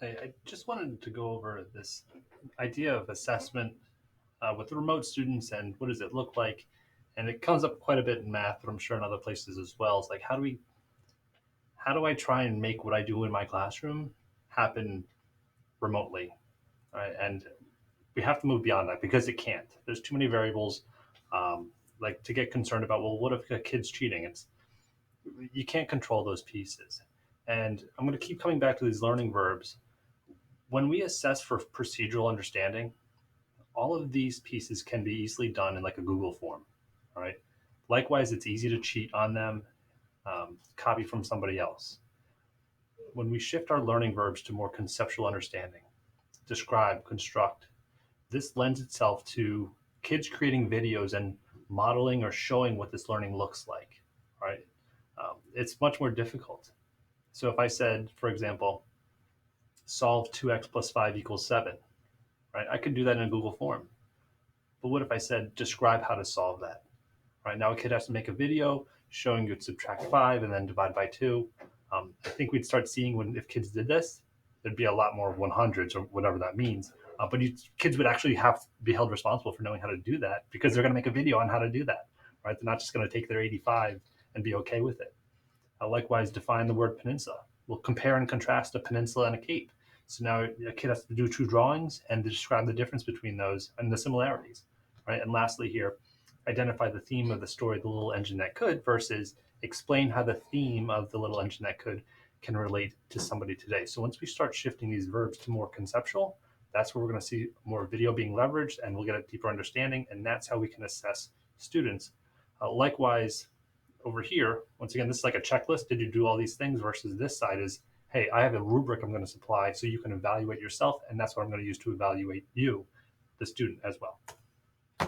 I just wanted to go over this idea of assessment with remote students and what does it look like? And it comes up quite a bit in math, but I'm sure in other places as well. It's like how do I try and make what I do in my classroom happen remotely? Right? And we have to move beyond that because it can't. There's too many variables. Um, like to get concerned about, well, what if a kid's cheating? It's you can't control those pieces. And I'm going to keep coming back to these learning verbs. When we assess for procedural understanding, all of these pieces can be easily done in like a Google form. All right. Likewise, it's easy to cheat on them, copy from somebody else. When we shift our learning verbs to more conceptual understanding, describe, construct, this lends itself to kids creating videos and modeling or showing what this learning looks like. Right. It's much more difficult. So if I said, for example, solve 2x plus 5 equals 7, right? I could do that in a Google form. But what if I said, describe how to solve that? Right now, a kid has to make a video showing you to subtract 5 and then divide by 2. I think we'd start seeing when if kids did this, there'd be a lot more 100s or whatever that means. But kids would actually have to be held responsible for knowing how to do that because they're going to make a video on how to do that. Right? They're not just going to take their 85 and be okay with it. Likewise, define the word peninsula. We'll compare and contrast a peninsula and a cape. So now a kid has to do two drawings and describe the difference between those and the similarities, right? And lastly here, identify the theme of the story, The Little Engine That Could, versus explain how the theme of The Little Engine That Could can relate to somebody today. So once we start shifting these verbs to more conceptual, that's where we're going to see more video being leveraged and we'll get a deeper understanding. And that's how we can assess students. Likewise, over here, once again, this is like a checklist. Did you do all these things? Versus this side is, hey, I have a rubric I'm going to supply so you can evaluate yourself. And that's what I'm going to use to evaluate you, the student, as well.